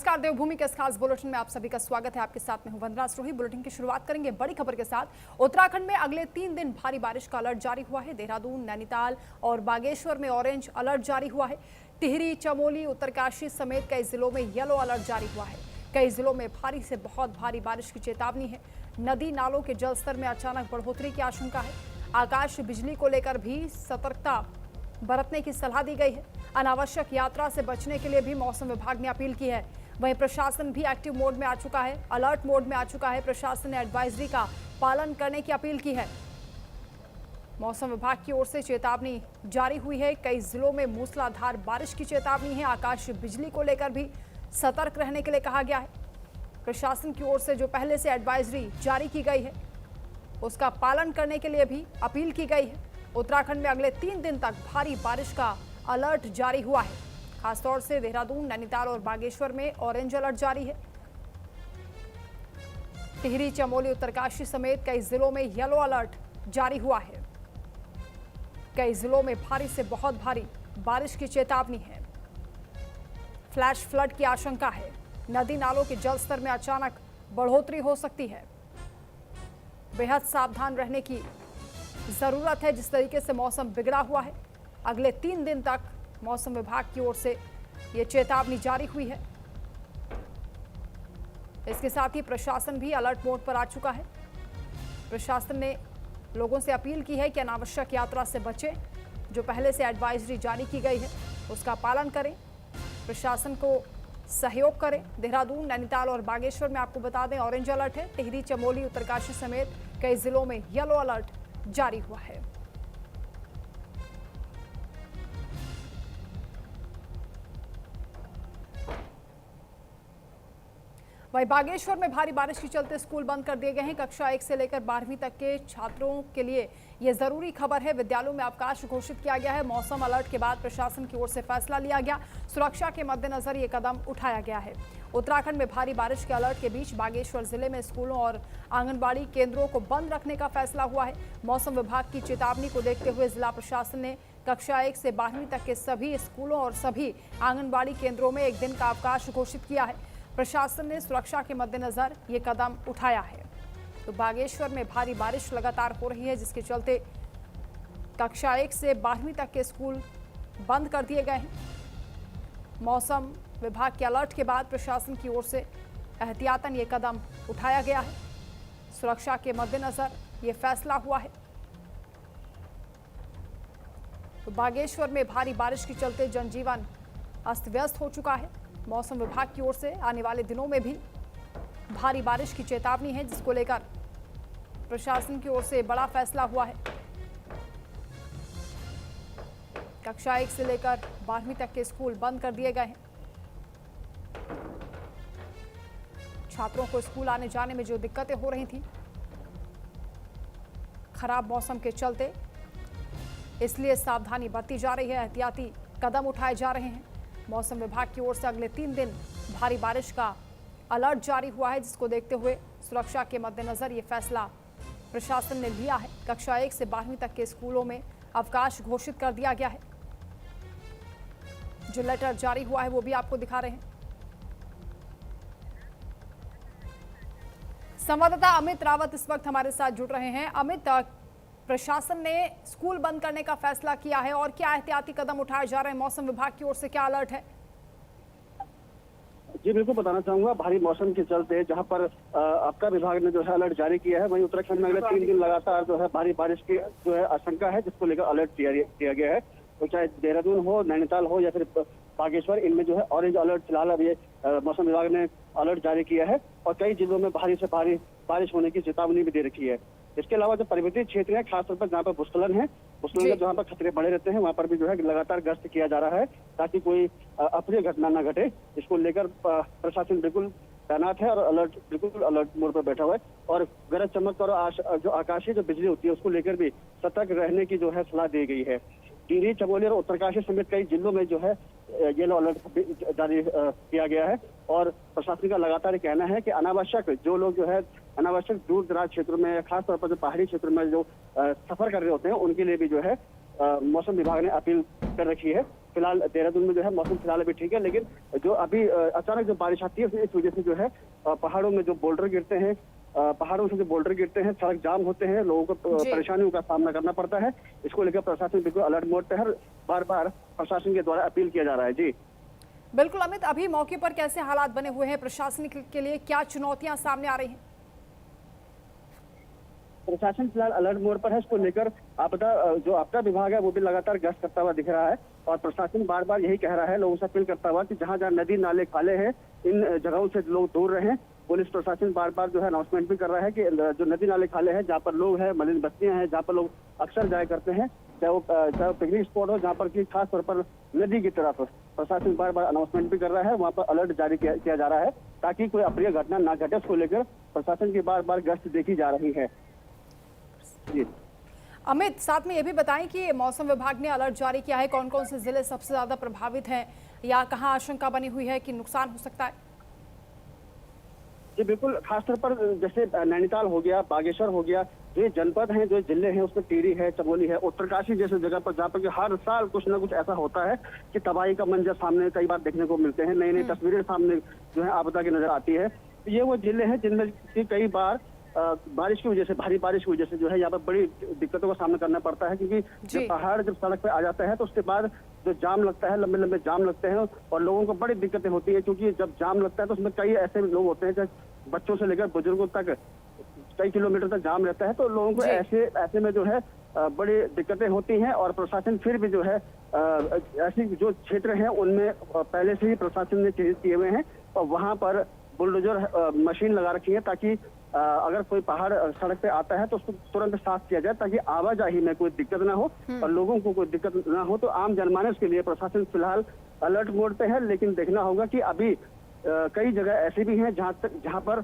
नमस्कार, देवभूमि के इस खास बुलेटिन में आप सभी का स्वागत है। आपके साथ में हूं वंदना स्रोही। बुलेटिन की शुरुआत करेंगे बड़ी खबर के साथ। उत्तराखंड में अगले 3 दिन भारी बारिश का अलर्ट जारी हुआ है। देहरादून, नैनीताल और बागेश्वर में ऑरेंज अलर्ट जारी हुआ है। टिहरी, चमोली, उत्तरकाशी समेत कई जिलों में येलो अलर्ट जारी हुआ है। कई जिलों में भारी से बहुत भारी बारिश की चेतावनी है। नदी नालों के जलस्तर में अचानक बढ़ोतरी की आशंका है। आकाश बिजली को लेकर भी सतर्कता बरतने की सलाह दी गई है। अनावश्यक यात्रा से बचने के लिए भी मौसम विभाग ने अपील की है। वहीं प्रशासन भी एक्टिव मोड में आ चुका है, अलर्ट मोड में आ चुका है। प्रशासन ने एडवाइजरी का पालन करने की अपील की है। मौसम विभाग की ओर से चेतावनी जारी हुई है। कई जिलों में मूसलाधार बारिश की चेतावनी है। आकाश बिजली को लेकर भी सतर्क रहने के लिए कहा गया है। प्रशासन की ओर से जो पहले से एडवाइजरी जारी की गई है उसका पालन करने के लिए भी अपील की गई है। उत्तराखंड में अगले 3 दिन तक भारी बारिश का अलर्ट जारी हुआ है। खासतौर से देहरादून, नैनीताल और बागेश्वर में ऑरेंज अलर्ट जारी है। टिहरी, चमोली, उत्तरकाशी समेत कई जिलों में येलो अलर्ट जारी हुआ है। कई जिलों में भारी से बहुत भारी बारिश की चेतावनी है। फ्लैश फ्लड की आशंका है। नदी नालों के जलस्तर में अचानक बढ़ोतरी हो सकती है। बेहद सावधान रहने की जरूरत है। जिस तरीके से मौसम बिगड़ा हुआ है, अगले 3 दिन तक मौसम विभाग की ओर से यह चेतावनी जारी हुई है। इसके साथ ही प्रशासन भी अलर्ट मोड पर आ चुका है। प्रशासन ने लोगों से अपील की है कि अनावश्यक यात्रा से बचें। जो पहले से एडवाइजरी जारी की गई है उसका पालन करें, प्रशासन को सहयोग करें। देहरादून, नैनीताल और बागेश्वर में आपको बता दें ऑरेंज अलर्ट है। टिहरी, चमोली, उत्तरकाशी समेत कई जिलों में येलो अलर्ट जारी हुआ है। वहीं बागेश्वर में भारी बारिश के चलते स्कूल बंद कर दिए गए हैं। कक्षा 1 से लेकर 12वीं तक के छात्रों के लिए यह जरूरी खबर है। विद्यालयों में अवकाश घोषित किया गया है। मौसम अलर्ट के बाद प्रशासन की ओर से फैसला लिया गया। सुरक्षा के मद्देनजर यह कदम उठाया गया है। उत्तराखंड में भारी बारिश के अलर्ट के बीच बागेश्वर जिले में स्कूलों और आंगनबाड़ी केंद्रों को बंद रखने का फैसला हुआ है। मौसम विभाग की चेतावनी को देखते हुए जिला प्रशासन ने कक्षा 1 से 12वीं तक के सभी स्कूलों और सभी आंगनबाड़ी केंद्रों में 1 दिन का अवकाश घोषित किया है। प्रशासन ने सुरक्षा के मद्देनजर ये कदम उठाया है। तो बागेश्वर में भारी बारिश लगातार हो रही है, जिसके चलते कक्षा 1 से 12वीं तक के स्कूल बंद कर दिए गए हैं। मौसम विभाग के अलर्ट के बाद प्रशासन की ओर से एहतियातन ये कदम उठाया गया है। सुरक्षा के मद्देनजर ये फैसला हुआ है। तो बागेश्वर में भारी बारिश के चलते जनजीवन अस्त व्यस्त हो चुका है। मौसम विभाग की ओर से आने वाले दिनों में भी भारी बारिश की चेतावनी है, जिसको लेकर प्रशासन की ओर से बड़ा फैसला हुआ है। कक्षा 1 से लेकर 12वीं तक के स्कूल बंद कर दिए गए हैं। छात्रों को स्कूल आने जाने में जो दिक्कतें हो रही थी खराब मौसम के चलते, इसलिए सावधानी बरती जा रही है। एहतियाती कदम उठाए जा रहे हैं। मौसम विभाग की ओर से अगले 3 दिन भारी बारिश का अलर्ट जारी हुआ है, जिसको देखते हुए सुरक्षा के मद्देनजर ये फैसला प्रशासन ने लिया है। कक्षा 1 से 12वीं तक के स्कूलों में अवकाश घोषित कर दिया गया है। जो लेटर जारी हुआ है वो भी आपको दिखा रहे हैं। संवाददाता अमित रावत इस वक्त हमारे साथ जुड़ रहे हैं। अमित, प्रशासन ने स्कूल बंद करने का फैसला किया है और क्या एहतियाती कदम उठाए जा रहे हैं? मौसम विभाग की ओर से क्या अलर्ट है? जी बिल्कुल बताना चाहूंगा। भारी मौसम के चलते जहां पर आपका विभाग ने जो है अलर्ट जारी किया है, वहीं उत्तराखंड में अगले 3 दिन लगातार जो है भारी बारिश की जो है आशंका है, जिसको लेकर अलर्ट किया गया है। तो चाहे देहरादून हो, नैनीताल हो या फिर बागेश्वर, इनमें जो है ऑरेंज अलर्ट फिलहाल अभी मौसम विभाग ने अलर्ट जारी किया है और कई जिलों में भारी से भारी बारिश होने की चेतावनी भी दे रखी है। इसके अलावा जो पर्वतीय क्षेत्र है, खासतौर पर जहाँ पर भूस्खलन है, भूस्खलन जहाँ पर खतरे बढ़े रहते हैं, वहाँ पर भी जो है लगातार गश्त किया जा रहा है ताकि कोई अप्रिय घटना न घटे। इसको लेकर प्रशासन बिल्कुल तैनात है और बिल्कुल अलर्ट मोड पर बैठा हुआ है। और गरज चमक और जो आकाशीय जो बिजली होती है उसको लेकर भी सतर्क रहने की जो है सलाह दी गई है। टिहरी, चमोली और उत्तरकाशी समेत कई जिलों में जो है येलो अलर्ट जारी किया गया है और प्रशासन का लगातार कहना है कि अनावश्यक जो लोग जो है अनावश्यक दूर दराज क्षेत्रों में, खासतौर पर जो पहाड़ी क्षेत्रों में जो सफर कर रहे होते हैं, उनके लिए भी जो है मौसम विभाग ने अपील कर रखी है। फिलहाल देहरादून में जो है मौसम फिलहाल अभी ठीक है, लेकिन जो अभी अचानक जो बारिश आती है इस वजह से जो है पहाड़ों में जो बोल्डर गिरते हैं, पहाड़ों से जो बोल्डर गिरते हैं, सड़क जाम होते हैं, लोगों को जी। परेशानियों का सामना करना पड़ता है। इसको लेकर प्रशासन बिल्कुल अलर्ट मोड पे है। बार बार प्रशासन के द्वारा अपील किया जा रहा है। जी बिल्कुल अमित, अभी मौके पर कैसे हालात बने हुए हैं, प्रशासन के लिए क्या चुनौतियां सामने आ रही हैं? प्रशासन फिलहाल अलर्ट मोड पर है। इसको लेकर आपदा विभाग है वो भी लगातार गश्त करता हुआ दिख रहा है और प्रशासन बार बार यही कह रहा है, लोगों से अपील करता हुआ कि जहां जहां नदी नाले खाले हैं इन जगहों से लोग दूर रहें। पुलिस प्रशासन बार बार जो है अनाउंसमेंट भी कर रहा है कि जो नदी नाले खाले हैं, जहाँ पर लोग हैं, मलिन बस्तियां हैं, जहाँ पर लोग अक्सर जाया करते हैं, चाहे वो पिकनिक स्पॉट हो, जहाँ पर कि खास तौर पर नदी की तरफ प्रशासन बार बार अनाउंसमेंट भी कर रहा है, वहाँ पर अलर्ट जारी किया जा रहा है ताकि कोई अप्रिय घटना ना घटे। उसको लेकर प्रशासन की बार बार गश्त देखी जा रही है। जी अमित, साथ में ये भी बताएं कि मौसम विभाग ने अलर्ट जारी किया है, कौन कौन से जिले सबसे ज्यादा प्रभावित हैं या कहां आशंका बनी हुई है कि नुकसान हो सकता है? जी बिल्कुल, खासतौर पर जैसे नैनीताल हो गया, बागेश्वर हो गया, जो ये जनपद हैं, जो जिले हैं, उसमें टिहरी है, चमोली है, उत्तरकाशी जैसे जगह पर जहाँ पर कि हर साल कुछ ना कुछ ऐसा होता है कि तबाही का मंजर सामने कई बार देखने को मिलते हैं, नई नई तस्वीरें सामने जो है आपदा की नजर आती है। तो ये वो जिले हैं जिनमें कि कई बार बारिश की वजह से, भारी बारिश की वजह से जो है यहाँ पर बड़ी दिक्कतों का सामना करना पड़ता है, क्योंकि जब पहाड़ जब सड़क पे आ जाता है तो उसके बाद जो जाम लगता है, लंबे लंबे जाम लगते हैं और लोगों को बड़ी दिक्कतें होती है, क्योंकि जब जाम लगता है तो उसमें कई ऐसे लोग होते हैं, चाहे बच्चों से लेकर बुजुर्गों तक कई किलोमीटर तक जाम रहता है, तो लोगों को ऐसे में जो है बड़ी दिक्कतें होती हैं। और प्रशासन फिर भी जो है ऐसी जो क्षेत्र हैं उनमें पहले से ही प्रशासन ने चिन्हित किए हुए हैं और वहां पर बुलडोजर मशीन लगा रखी है ताकि अगर कोई पहाड़ सड़क पे आता है तो उसको तुरंत साफ किया जाए ताकि आवाजाही में कोई दिक्कत ना हो और लोगों को कोई दिक्कत ना हो। तो आम जनमानस के लिए प्रशासन फिलहाल अलर्ट मोड पे है, लेकिन देखना होगा कि अभी कई जगह ऐसी भी हैं जहां पर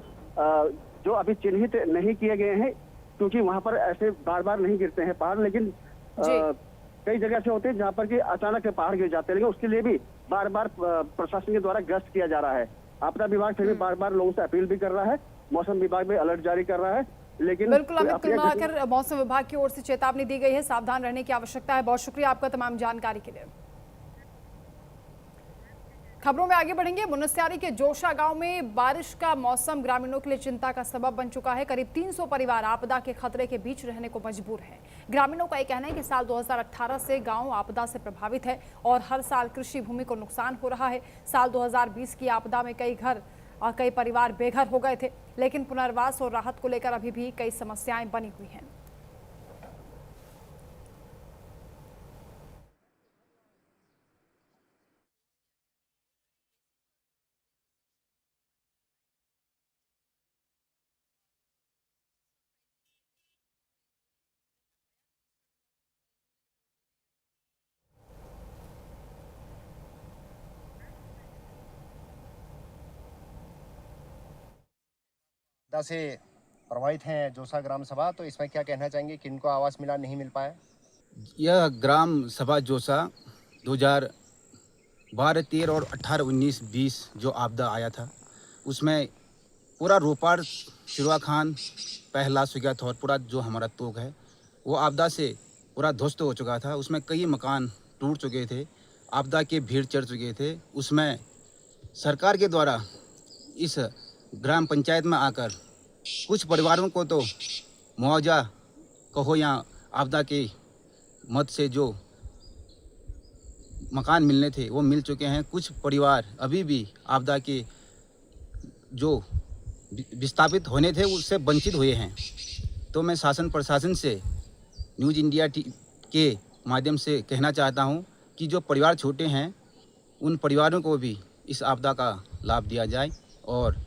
जो अभी चिन्हित नहीं किए गए हैं, क्योंकि वहां पर ऐसे बार बार नहीं गिरते हैं पहाड़, लेकिन कई जगह ऐसे होते हैं जहां पर कि अचानक से पहाड़ गिर जाते हैं, लेकिन उसके लिए भी बार बार प्रशासन के द्वारा गश्त किया जा रहा है। आपदा विभाग फिर भी बार बार लोगों से अपील भी कर रहा है, मौसम विभाग भी अलर्ट जारी कर रहा है, लेकिन बिल्कुल अमित, कुल मिलाकर मौसम विभाग की ओर से चेतावनी दी गई है, सावधान रहने की आवश्यकता है। बहुत शुक्रिया आपका तमाम जानकारी के लिए। खबरों में आगे बढ़ेंगे। मुनस्यारी के जोशा गांव में बारिश का मौसम ग्रामीणों के लिए चिंता का सबब बन चुका है। करीब 300 परिवार आपदा के खतरे के बीच रहने को मजबूर हैं। ग्रामीणों का यह कहना है कि साल 2018 से गांव आपदा से प्रभावित है और हर साल कृषि भूमि को नुकसान हो रहा है। साल 2020 की आपदा में कई घर और कई परिवार बेघर हो गए थे, लेकिन पुनर्वास और राहत को लेकर अभी भी कई समस्याएं बनी हुई हैं। से प्रभावित हैं जोसा ग्राम सभा, तो इसमें क्या कहना चाहेंगे, किनको आवास मिला, नहीं मिल पाया? यह ग्राम सभा जोसा 2012, 13 और 18, 19, 20 जो आपदा आया था उसमें पूरा रोपाड़, सिरवा खान, पहला सुग्यात और पूरा जो हमारा तोक है वो आपदा से पूरा ध्वस्त हो चुका था। उसमें कई मकान टूट चुके थे, आपदा के भीड़ चढ़ चुके थे। उसमें सरकार के द्वारा इस ग्राम पंचायत में आकर कुछ परिवारों को तो मुआवजा कहो या आपदा के मद से जो मकान मिलने थे वो मिल चुके हैं। कुछ परिवार अभी भी आपदा के जो विस्थापित होने थे उससे वंचित हुए हैं। तो मैं शासन प्रशासन से न्यूज़ इंडिया के माध्यम से कहना चाहता हूं कि जो परिवार छोटे हैं उन परिवारों को भी इस आपदा का लाभ दिया जाए और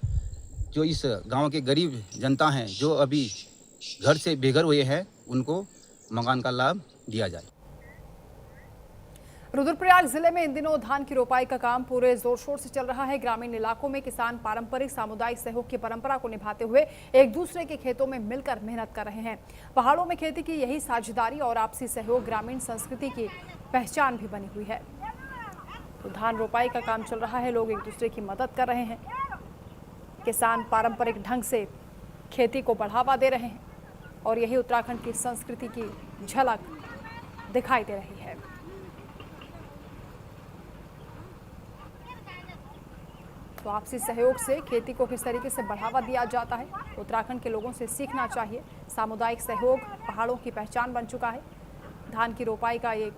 जो इस गांव के गरीब जनता हैं जो अभी घर से बेघर हुए हैं उनको मकान का लाभ दिया जाए। रुद्रप्रयाग जिले में इन दिनों धान की रोपाई का काम पूरे जोर शोर से चल रहा है। ग्रामीण इलाकों में किसान पारंपरिक सामुदायिक सहयोग की परंपरा को निभाते हुए एक दूसरे के खेतों में मिलकर मेहनत कर रहे हैं। पहाड़ों में खेती की यही साझेदारी और आपसी सहयोग ग्रामीण संस्कृति की पहचान भी बनी हुई है। तो धान रोपाई का काम चल रहा है, लोग एक दूसरे की मदद कर रहे हैं। किसान पारंपरिक ढंग से खेती को बढ़ावा दे रहे हैं और यही उत्तराखंड की संस्कृति की झलक दिखाई दे रही है। तो आपसी सहयोग से खेती को किस तरीके से बढ़ावा दिया जाता है, उत्तराखंड के लोगों से सीखना चाहिए। सामुदायिक सहयोग पहाड़ों की पहचान बन चुका है। धान की रोपाई का ये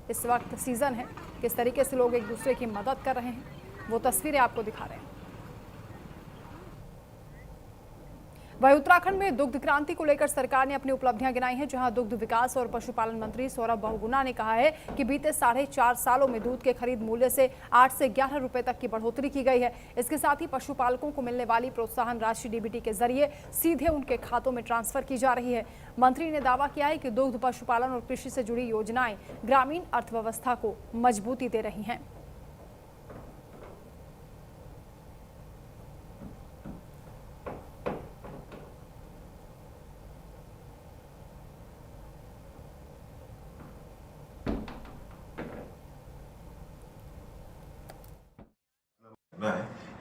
इस वक्त सीजन है, किस तरीके से लोग एक दूसरे की मदद कर रहे हैं, वो तस्वीरें आपको दिखा रहे हैं। वहीं उत्तराखंड में दुग्ध क्रांति को लेकर सरकार ने अपनी उपलब्धियां गिनाई हैं, जहां दुग्ध विकास और पशुपालन मंत्री सौरभ बहुगुणा ने कहा है कि बीते 4.5 सालों में दूध के खरीद मूल्य से 8 से 11 रुपए तक की बढ़ोतरी की गई है। इसके साथ ही पशुपालकों को मिलने वाली प्रोत्साहन राशि डीबीटी के जरिए सीधे उनके खातों में ट्रांसफर की जा रही है। मंत्री ने दावा किया है कि दुग्ध, पशुपालन और कृषि से जुड़ी योजनाएं ग्रामीण अर्थव्यवस्था को मजबूती दे रही हैं।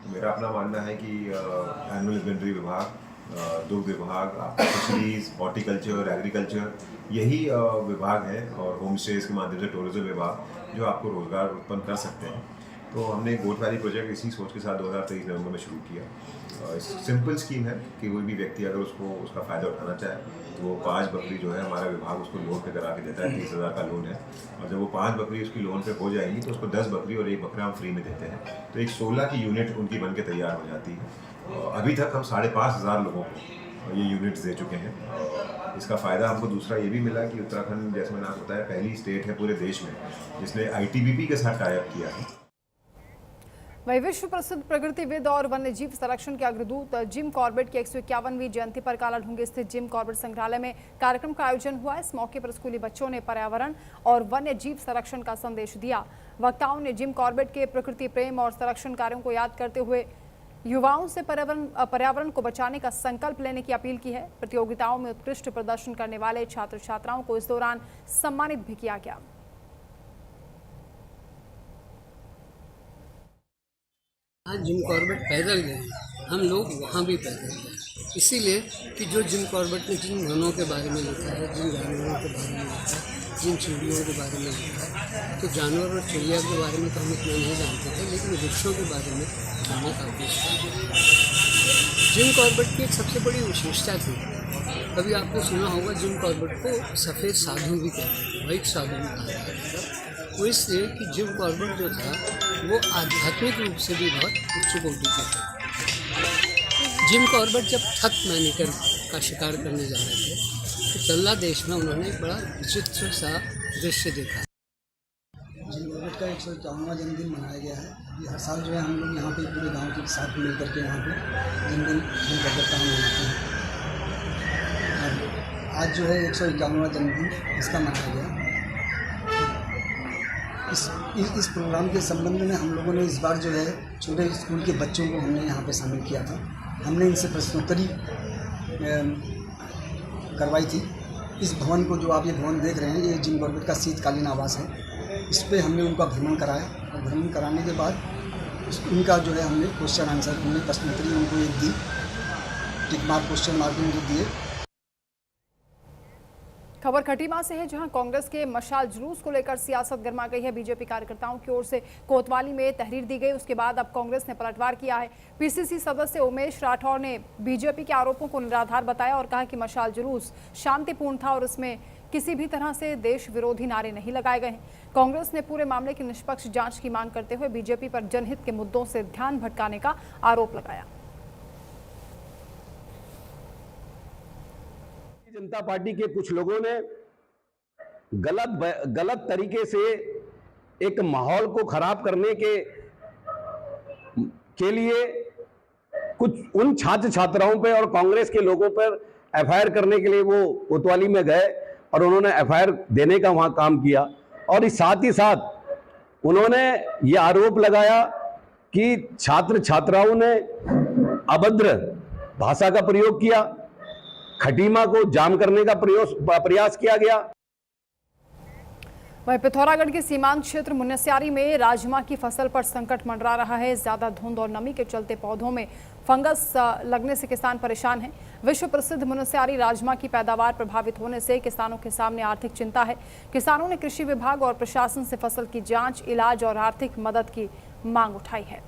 मेरा अपना मानना है कि एनिमल हस्बेंड्री विभाग, दुग्ध विभाग, फिशरीज, हॉर्टिकल्चर, एग्रीकल्चर, यही विभाग है, और होम स्टेज के माध्यम से टूरिज्म विभाग जो आपको रोजगार उत्पन्न कर सकते हैं। तो हमने गोट वैली प्रोजेक्ट इसी सोच के साथ 2023 नवंबर में शुरू किया। सिंपल स्कीम है कि कोई भी व्यक्ति अगर उसका फ़ायदा उठाना चाहे तो वो 5 बकरी जो है हमारा विभाग उसको लोन पे करा के देता है। 30,000 का लोन है, और जब वो 5 बकरी उसकी लोन पे हो जाएंगी तो उसको 10 बकरी और 1 बकरा हम फ्री में देते हैं। तो एक 16 की यूनिट उनकी बन के तैयार हो जाती है। अभी तक हम 5,500 लोगों को ये यूनिट्स दे चुके हैं। इसका फ़ायदा हमको दूसरा ये भी मिला कि उत्तराखंड, जैसे मैंने आपको बताया, पहली स्टेट है पूरे देश में जिसने ITBP के साथ टाई अप किया है। वही विश्व प्रसिद्ध प्रकृतिविद और वन्य जीव संरक्षण के अग्रदूत जिम कॉर्बेट की 151वीं जयंती पर कालाढूंगी स्थित जिम कॉर्बेट संग्रहालय में कार्यक्रम का आयोजन हुआ। इस मौके पर स्कूली बच्चों ने पर्यावरण और वन्य जीव संरक्षण का संदेश दिया। वक्ताओं ने जिम कॉर्बेट के प्रकृति प्रेम और संरक्षण कार्यों को याद करते हुए युवाओं से पर्यावरण को बचाने का संकल्प लेने की अपील की है। प्रतियोगिताओं में उत्कृष्ट प्रदर्शन करने वाले छात्र छात्राओं को इस दौरान सम्मानित भी किया गया। आज जिम कॉर्बेट पैदल गए, हम लोग वहाँ भी पैदल गए, इसीलिए कि जो जिम कॉर्बेट ने जिन वनों के बारे में लिखा है, जिन जानवरों के बारे में लिखा है, जिन चिड़ियों के बारे में लिखा है, तो जानवर और चिड़िया के बारे में तो हम इतना नहीं जानते थे, लेकिन वृक्षों के बारे में जानना काफ़ी था। जिम कॉर्बेट की एक सबसे बड़ी विशेषता थी, कभी आपने सुना होगा जिम कॉर्बेट को सफ़ेद साधु भी कहते थे, वाइट साधु भी कहा जाता था। वो इसलिए कि जिम कॉर्बेट जो था वो आध्यात्मिक रूप से भी बहुत उच्च कोटि का था। जिम कॉर्बेट जब थक मैनीकर का शिकार करने जा रहे थे तो तल्ला देश में उन्होंने एक बड़ा विचित्र सा दृश्य देखा। जिम कॉर्बेट का 151वां जन्मदिन मनाया गया है। हर साल जो है हम लोग यहाँ पे पूरे गांव के साथ मिल करके यहाँ पे जन्मदिन जिम कॉर्बेट का मनाते हैं। और आज जो है 151वां जन्मदिन इसका मनाया गया। इस प्रोग्राम के संबंध में हम लोगों ने इस बार जो है छोटे स्कूल के बच्चों को हमने यहाँ पे शामिल किया था। हमने इनसे प्रश्नोत्तरी करवाई थी। इस भवन को, जो आप ये भवन देख रहे हैं, ये जिम कॉर्बेट का शीतकालीन आवास है। इस पर हमने उनका भ्रमण कराया, और भ्रमण कराने के बाद उनका जो है हमने क्वेश्चन आंसर, हमने प्रश्नोत्तरी उनको एक दी, टिक मार्क, क्वेश्चन मार्क उनको दिए। खबर खटीमा से है, जहां कांग्रेस के मशाल जुलूस को लेकर सियासत गर्मा गई है। बीजेपी कार्यकर्ताओं की ओर से कोतवाली में तहरीर दी गई, उसके बाद अब कांग्रेस ने पलटवार किया है। पीसीसी सदस्य उमेश राठौर ने बीजेपी के आरोपों को निराधार बताया और कहा कि मशाल जुलूस शांतिपूर्ण था और इसमें किसी भी तरह से देश विरोधी नारे नहीं लगाए गए हैं। कांग्रेस ने पूरे मामले की निष्पक्ष जांच की मांग करते हुए बीजेपी पर जनहित के मुद्दों से ध्यान भटकाने का आरोप लगाया। जनता पार्टी के कुछ लोगों ने गलत तरीके से एक माहौल को खराब करने के लिए कुछ उन छात्र छात्राओं पे और कांग्रेस के लोगों पर एफआईआर करने के लिए वो कोतवाली में गए और उन्होंने एफआईआर देने का वहां काम किया। और साथ ही साथ उन्होंने ये आरोप लगाया कि छात्र छात्राओं ने अभद्र भाषा का प्रयोग किया, खटीमा को जाम करने का प्रयास किया गया। वहीं पिथौरागढ़ के सीमांत क्षेत्र मुन्नस्यारी में राजमा की फसल पर संकट मंडरा रहा है। ज्यादा धुंध और नमी के चलते पौधों में फंगस लगने से किसान परेशान हैं। विश्व प्रसिद्ध मुनस्यारी राजमा की पैदावार प्रभावित होने से किसानों के सामने आर्थिक चिंता है। किसानों ने कृषि विभाग और प्रशासन से फसल की जांच, इलाज और आर्थिक मदद की मांग उठाई है।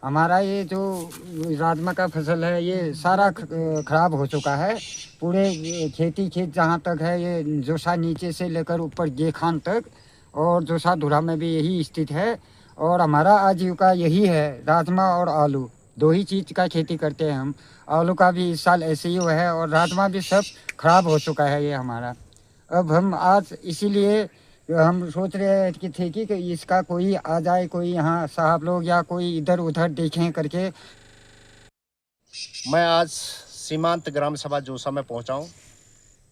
हमारा ये जो राजमा का फसल है ये सारा खराब हो चुका है। पूरे खेत जहाँ तक है, ये जोसा नीचे से लेकर ऊपर गेखान तक और जोसा धुरा में भी यही स्थित है। और हमारा आजीविका यही है, राजमा और आलू, दो ही चीज़ का खेती करते हैं हम। आलू का भी इस साल ऐसे ही हुआ है और राजमा भी सब खराब हो चुका है ये हमारा। अब हम आज इसीलिए हम सोच रहे थे कि इसका कोई आ जाए, कोई यहाँ साहब लोग या कोई इधर उधर देखें करके। मैं आज सीमांत ग्राम सभा जोसा में पहुंचा हूं,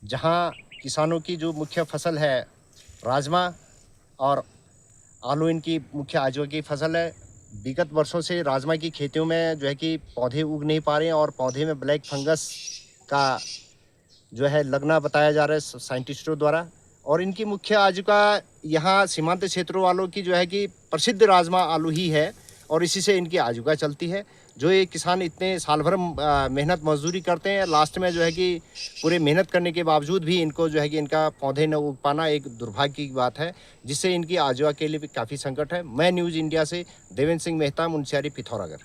जहां किसानों की जो मुख्य फसल है राजमा और आलू, इनकी मुख्य आजीविका की फसल है। विगत वर्षों से राजमा की खेतियों में जो है कि पौधे उग नहीं पा रहे हैं और पौधे में ब्लैक फंगस का जो है लगना बताया जा रहा है साइंटिस्टों द्वारा। और इनकी मुख्य आजीविका यहाँ सीमांत क्षेत्रों वालों की जो है कि प्रसिद्ध राजमा आलू ही है और इसी से इनकी आजीविका चलती है। जो ये किसान इतने साल भर मेहनत मजदूरी करते हैं, लास्ट में जो है कि पूरे मेहनत करने के बावजूद भी इनको जो है कि इनका पौधे न उग पाना एक दुर्भाग्य की बात है, जिससे इनकी आजीविका के लिए भी काफ़ी संकट है। मैं न्यूज़ इंडिया से देवेंद्र सिंह मेहता, मुनस्यारी, पिथौरागढ़।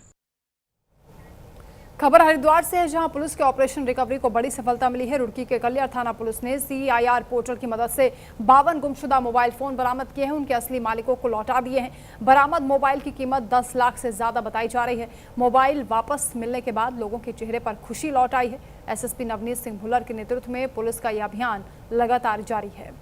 खबर हरिद्वार से है, जहां पुलिस के ऑपरेशन रिकवरी को बड़ी सफलता मिली है। रुड़की के कलियार थाना पुलिस ने CIR पोर्टल की मदद से 52 गुमशुदा मोबाइल फोन बरामद किए हैं। उनके असली मालिकों को लौटा दिए हैं। बरामद मोबाइल की कीमत 10 लाख से ज्यादा बताई जा रही है। मोबाइल वापस मिलने के बाद लोगों के चेहरे पर खुशी लौट आई है। SSP नवनीत सिंह भुल्लर के नेतृत्व में पुलिस का यह अभियान लगातार जारी है।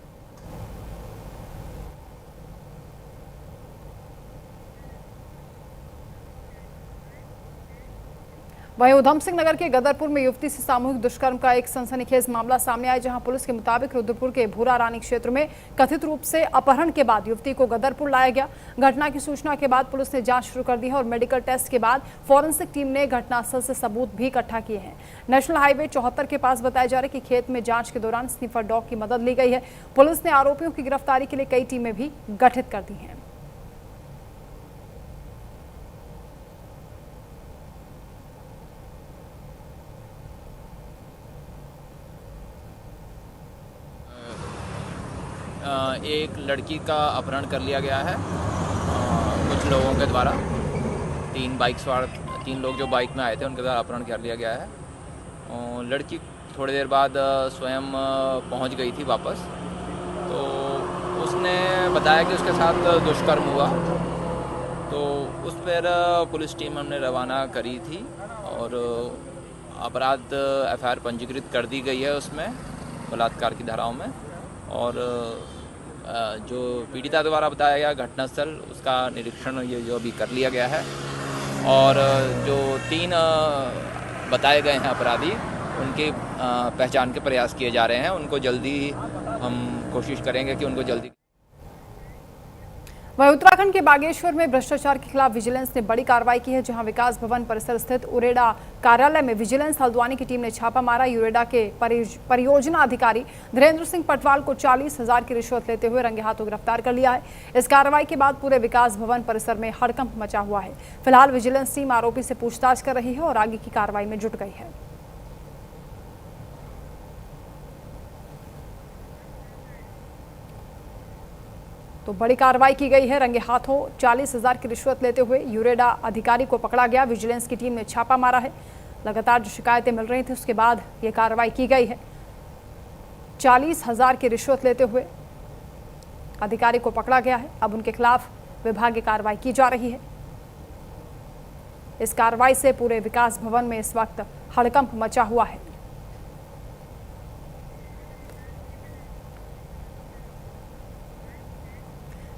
वहीं उधम सिंह नगर के गदरपुर में युवती से सामूहिक दुष्कर्म का एक सनसनीखेज मामला सामने आया, जहां पुलिस के मुताबिक रुद्रपुर के भूरा रानी क्षेत्र में कथित रूप से अपहरण के बाद युवती को गदरपुर लाया गया। घटना की सूचना के बाद पुलिस ने जांच शुरू कर दी है और मेडिकल टेस्ट के बाद फॉरेंसिक टीम ने घटनास्थल से सबूत भी इकट्ठा किए हैं। नेशनल हाईवे 74 के पास बताया जा रहा है कि खेत में जांच के दौरान स्निफर डॉग की मदद ली गई है। पुलिस ने आरोपियों की गिरफ्तारी के लिए कई टीमें भी गठित कर दी हैं। एक लड़की का अपहरण कर लिया गया है कुछ लोगों के द्वारा। 3 लोग जो बाइक में आए थे उनके द्वारा अपहरण कर लिया गया है। और लड़की थोड़ी देर बाद स्वयं पहुंच गई थी वापस, तो उसने बताया कि उसके साथ दुष्कर्म हुआ, तो उस पर पुलिस टीम हमने रवाना करी थी और अपराध FIR पंजीकृत कर दी गई है उसमें बलात्कार की धाराओं में। और जो पीड़िता द्वारा बताया गया घटनास्थल, उसका निरीक्षण ये जो अभी कर लिया गया है। और जो 3 बताए गए हैं अपराधी, उनकी पहचान के प्रयास किए जा रहे हैं। उनको जल्दी हम कोशिश करेंगे कि उनको जल्दी। वहीं उत्तराखंड के बागेश्वर में भ्रष्टाचार के खिलाफ विजिलेंस ने बड़ी कार्रवाई की है, जहां विकास भवन परिसर स्थित उरेडा कार्यालय में विजिलेंस हल्द्वानी की टीम ने छापा मारा। उरेडा के परियोजना अधिकारी धीरेन्द्र सिंह पटवाल को 40,000 की रिश्वत लेते हुए रंगे हाथों गिरफ्तार कर लिया है। इस कार्रवाई के बाद पूरे विकास भवन परिसर में हड़कंप मचा हुआ है। फिलहाल विजिलेंस टीम आरोपी से पूछताछ कर रही है और आगे की कार्रवाई में जुट गई है। तो बड़ी कार्रवाई की गई है। रंगे हाथों 40,000 की रिश्वत लेते हुए यूरेडा अधिकारी को पकड़ा गया। विजिलेंस की टीम ने छापा मारा है। लगातार जो शिकायतें मिल रही थी उसके बाद ये कार्रवाई की गई है। 40,000 की रिश्वत लेते हुए अधिकारी को पकड़ा गया है। अब उनके खिलाफ विभागीय कार्रवाई की जा रही है। इस कार्रवाई से पूरे विकास भवन में इस वक्त हड़कंप मचा हुआ है।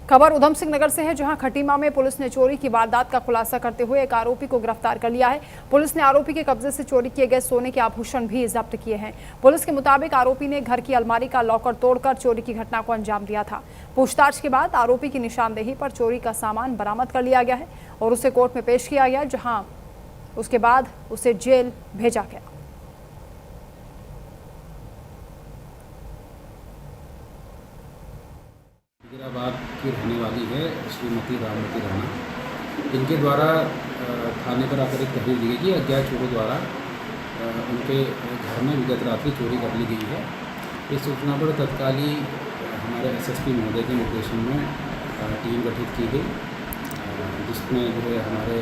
खबर उधम सिंह नगर से है, जहां खटीमा में पुलिस ने चोरी की वारदात का खुलासा करते हुए एक आरोपी को गिरफ्तार कर लिया है। पुलिस ने आरोपी के कब्जे से चोरी किए गए सोने के आभूषण भी जब्त किए हैं। पुलिस के मुताबिक आरोपी ने घर की अलमारी का लॉकर तोड़कर चोरी की घटना को अंजाम दिया था। पूछताछ के बाद आरोपी की निशानदेही पर चोरी का सामान बरामद कर लिया गया है और उसे कोर्ट में पेश किया गया, जहाँ उसके बाद उसे जेल भेजा गया। हैदराबाद की रहने वाली है श्रीमती रामवती राणा। इनके द्वारा थाने पर आकर एक तहरीर दी गई कि अज्ञात चोरों द्वारा उनके घर में विगत रात्रि चोरी कर ली गई है। इस सूचना पर तत्काली हमारे एसएसपी महोदय के निर्देशन में टीम गठित की गई, जिसमें जो है हमारे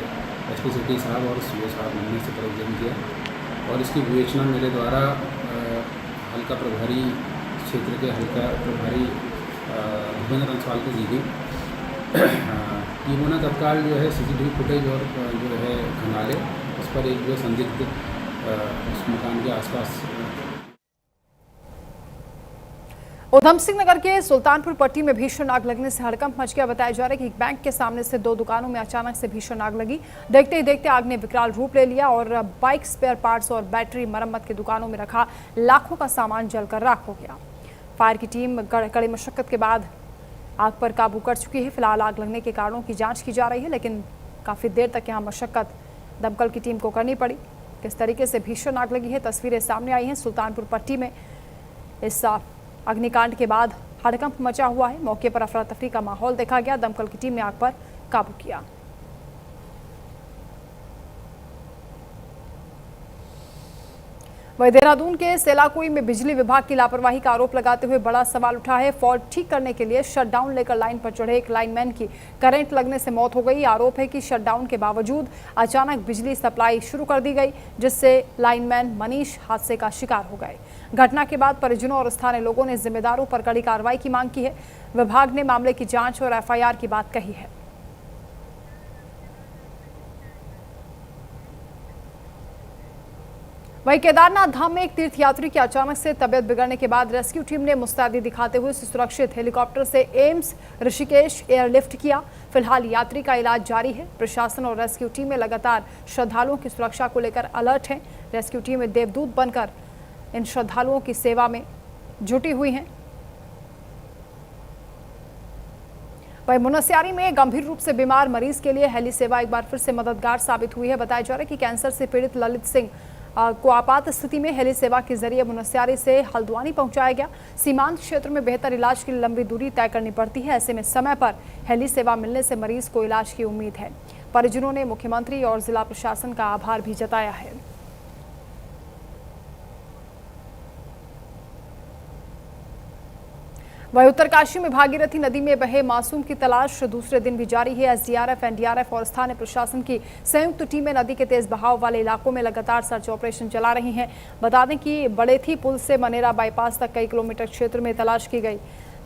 एसपी सिटी साहब और सीओ साहब ने सुपरविजन किया और इसकी विवेचना मेरे द्वारा हल्का प्रभारी क्षेत्र के हल्का प्रभारी भूपेंद्र रंसवाल को दी गई। टीमों ने तत्काल जो है सीसीटीवी फुटेज और जो है खंगाले उस पर एक जो संदिग्ध उस मकान के आसपास। उधम सिंह नगर के सुल्तानपुर पट्टी में भीषण आग लगने से हड़कंप मच गया। बताया जा रहा है कि एक बैंक के सामने से 2 दुकानों में अचानक से भीषण आग लगी। देखते ही देखते आग ने विकराल रूप ले लिया और बाइक स्पेयर पार्ट्स और बैटरी मरम्मत की दुकानों में रखा लाखों का सामान जलकर राख हो गया। फायर की टीम कड़ी मशक्कत के बाद आग पर काबू कर चुकी है। फिलहाल आग लगने के कारणों की जाँच की जा रही है, लेकिन काफ़ी देर तक यहाँ मशक्कत दमकल की टीम को करनी पड़ी। किस तरीके से भीषण आग लगी है, तस्वीरें सामने आई हैं। सुल्तानपुर पट्टी में इस अग्निकांड के बाद हड़कंप मचा हुआ है। मौके पर अफरा तफरी का माहौल देखा गया। दमकल की टीम ने आग पर काबू किया। वहीं देहरादून के सेलाकुई में बिजली विभाग की लापरवाही का आरोप लगाते हुए बड़ा सवाल उठा है। फॉल्ट ठीक करने के लिए शटडाउन लेकर लाइन पर चढ़े एक लाइनमैन की करंट लगने से मौत हो गई। आरोप है कि शटडाउन के बावजूद अचानक बिजली सप्लाई शुरू कर दी गई, जिससे लाइनमैन मनीष हादसे का शिकार हो गए। घटना के बाद परिजनों और स्थानीय लोगों ने जिम्मेदारों पर कड़ी कार्रवाई की मांग की है। विभाग ने मामले की जांच और एफआईआर की बात कही है। वहीं केदारनाथ धाम में एक तीर्थयात्री की अचानक से तबियत बिगड़ने के बाद रेस्क्यू टीम ने मुस्तैदी दिखाते हुए सुरक्षित हेलीकॉप्टर से एम्स ऋषिकेश एयरलिफ्ट किया। फिलहाल यात्री का इलाज जारी है। प्रशासन और रेस्क्यू टीमें लगातार श्रद्धालुओं की सुरक्षा को लेकर अलर्ट हैं। रेस्क्यू टीमें देवदूत बनकर इन श्रद्धालुओं की सेवा में जुटी हुई हैं। वहीं मुनस्यारी में गंभीर रूप से बीमार मरीज के लिए हेली सेवा एक बार फिर से मददगार साबित हुई है। बताया जा रहा है कि कैंसर से पीड़ित ललित सिंह को आपात स्थिति में हेली सेवा के जरिए मुनस्यारी से हल्द्वानी पहुंचाया गया। सीमांत क्षेत्र में बेहतर इलाज के लिए लंबी दूरी तय करनी पड़ती है। ऐसे में समय पर हेली सेवा मिलने से मरीज को इलाज की उम्मीद है। परिजनों ने मुख्यमंत्री और जिला प्रशासन का आभार भी जताया है। वहीं उत्तरकाशी में भागीरथी नदी में बहे मासूम की तलाश दूसरे दिन भी जारी है। एसडीआरएफ, एनडीआरएफ और स्थानीय प्रशासन की संयुक्त टीमें नदी के तेज बहाव वाले इलाकों में लगातार सर्च ऑपरेशन चला रही हैं। बता दें कि बड़ेथी पुल से मनेरा बाईपास तक कई किलोमीटर क्षेत्र में तलाश की गई,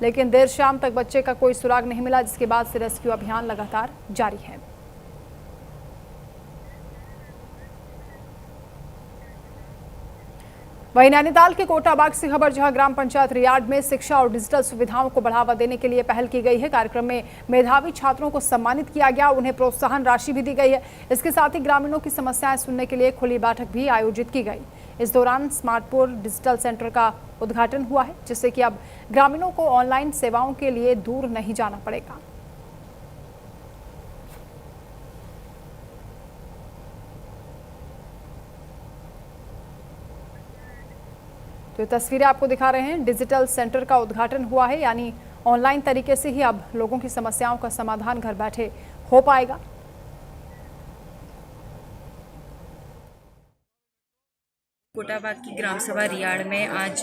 लेकिन देर शाम तक बच्चे का कोई सुराग नहीं मिला, जिसके बाद से रेस्क्यू अभियान लगातार जारी है। वहीं नैनीताल के कोटाबाग से खबर, जहां ग्राम पंचायत रियाड़ में शिक्षा और डिजिटल सुविधाओं को बढ़ावा देने के लिए पहल की गई है। कार्यक्रम में मेधावी छात्रों को सम्मानित किया गया, उन्हें प्रोत्साहन राशि भी दी गई है। इसके साथ ही ग्रामीणों की समस्याएं सुनने के लिए खुली बैठक भी आयोजित की गई। इस दौरान स्मार्टपुर डिजिटल सेंटर का उद्घाटन हुआ है, जिससे कि अब ग्रामीणों को ऑनलाइन सेवाओं के लिए दूर नहीं जाना पड़ेगा। तो ये तस्वीरें आपको दिखा रहे हैं। डिजिटल सेंटर का उद्घाटन हुआ है, यानी ऑनलाइन तरीके से ही अब लोगों की समस्याओं का समाधान घर बैठे हो पाएगा। कोटाबाग की ग्राम सभा रियाड़ में आज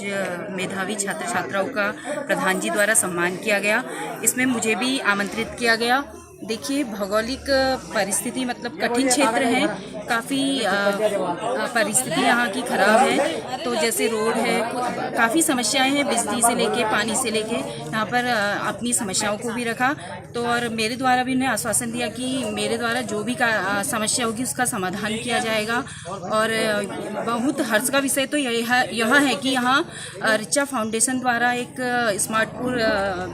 मेधावी छात्र छात्राओं का प्रधान जी द्वारा सम्मान किया गया। इसमें मुझे भी आमंत्रित किया गया। देखिए, भौगोलिक परिस्थिति मतलब कठिन क्षेत्र है, काफ़ी परिस्थिति यहाँ की खराब है। तो जैसे रोड है, काफ़ी समस्याएं हैं, बिजली से लेके पानी से लेके। यहाँ पर अपनी समस्याओं को भी रखा, तो और मेरे द्वारा भी उन्हें आश्वासन दिया कि मेरे द्वारा जो भी समस्या होगी उसका समाधान किया जाएगा। और बहुत हर्ष का विषय तो यह है कि यहाँ रिचा फाउंडेशन द्वारा एक स्मार्टपुर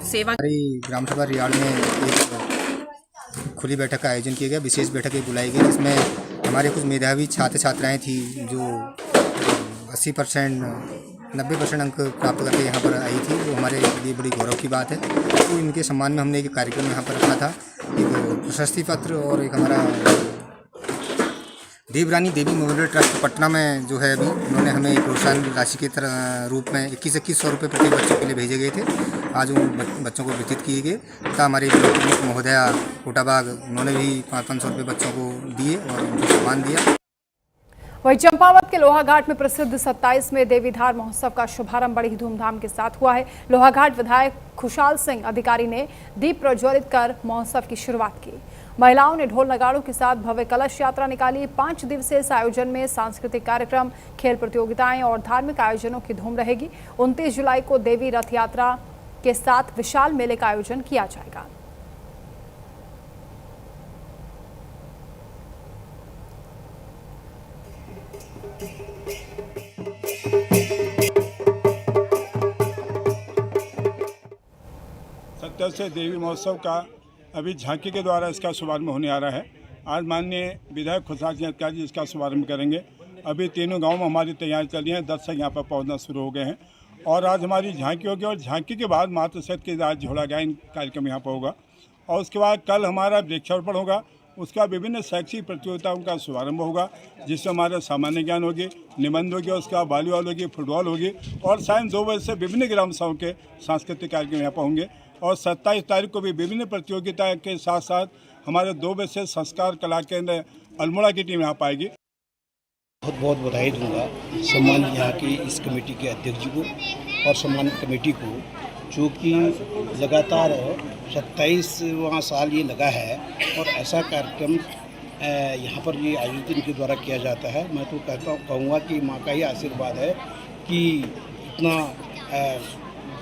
सेवा ग्राम सभा रियाड़ में एक खुली बैठक का आयोजन किया गया। विशेष बैठक बुलाई गई, जिसमें हमारे कुछ मेधावी छात्र छात्राएं थी जो 80% 90% अंक प्राप्त करके यहाँ पर आई थी, वो हमारे लिए बड़ी गौरव की बात है। तो इनके सम्मान में हमने एक कार्यक्रम यहाँ पर रखा था, एक प्रशस्ति पत्र और एक हमारा देवरानी देवी मेमोरियल ट्रस्ट पटना में जो है अभी उन्होंने हमें प्रोत्साहन राशि के रूप में 2100 रुपये प्रति बच्चे के लिए भेजे गए थे। आज उन बच्चों को वितरित किए गए तथा हमारे प्रमुख महोदया कोटाबाग उन्होंने भी 500 रुपये बच्चों को दिए और उनको सम्मान दिया। वहीं चंपावत के लोहाघाट में प्रसिद्ध 27वें देवीधार महोत्सव का शुभारंभ बड़ी ही धूमधाम के साथ हुआ है। लोहाघाट विधायक खुशाल सिंह अधिकारी ने दीप प्रज्वलित कर महोत्सव की शुरुआत की। महिलाओं ने ढोल नगाड़ों के साथ भव्य कलश यात्रा निकाली। 5 दिवसीय इस आयोजन में सांस्कृतिक कार्यक्रम, खेल प्रतियोगिताएं और धार्मिक आयोजनों की धूम रहेगी। 29 जुलाई को देवी रथ यात्रा के साथ विशाल मेले का आयोजन किया जाएगा। से देवी महोत्सव का अभी झांकी के द्वारा इसका शुभारंभ होने आ रहा है। आज माननीय विधायक खुशाल सिंह अधिकारी जी इसका शुभारंभ करेंगे। अभी तीनों गांव में हमारी तैयारी चल रही है, 10 से यहाँ पर पहुँचना शुरू हो गए हैं और आज हमारी झांकी होगी और झांकी के बाद मातृशत के आज झोला गायन कार्यक्रम यहाँ पर होगा और उसके बाद कल हमारा वृक्षारोपण होगा। उसका विभिन्न शैक्षिक प्रतियोगिताओं का शुभारंभ होगा जिसमें हमारा सामान्य ज्ञान होगी, निबंध होगी, उसका वॉलीबॉल होगी, फुटबॉल होगी और शाम 2 बजे से विभिन्न ग्राम सभाओं के सांस्कृतिक कार्यक्रम यहाँ पर होंगे और 27 तारीख को भी विभिन्न प्रतियोगिता के साथ साथ हमारे 2 बजे से संस्कार कला केंद्र अल्मोड़ा की टीम यहाँ पाएगी। बहुत बहुत बधाई दूंगा सम्मानित यहाँ की इस कमेटी के अध्यक्ष जी को और सम्मानित कमेटी को, जो कि लगातार 27वां साल ये लगा है और ऐसा कार्यक्रम यहाँ पर ये आयोजन के द्वारा किया जाता है। मैं तो कहूँगा कि माँ का ही आशीर्वाद है कि इतना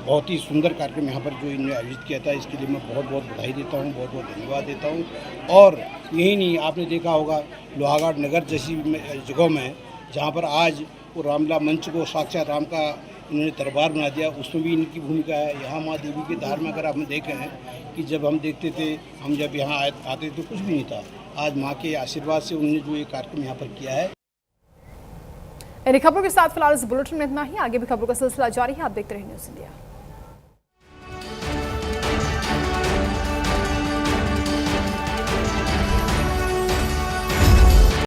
बहुत ही सुंदर कार्यक्रम यहाँ पर जो इन्होंने आयोजित किया था, इसके लिए मैं बहुत बहुत बधाई देता हूँ, बहुत बहुत धन्यवाद देता हूँ। और यही नहीं, आपने देखा होगा लोहाघाट नगर जैसी जगहों में जहाँ पर आज वो रामलीला मंच को साक्षात राम का इन्होंने दरबार बना दिया, उसमें भी इनकी भूमिका है। यहाँ माँ देवी के धार में अगर आपने देखे हैं कि जब हम देखते थे, हम जब यहाँ आते तो कुछ भी नहीं था, आज माँ के आशीर्वाद से उन्होंने जो ये कार्यक्रम यहाँ पर किया है। इन खबरों के साथ फिलहाल इस बुलेटिन में इतना ही। आगे भी खबरों का सिलसिला जारी है, आप देखते रहिए न्यूज़ इंडिया।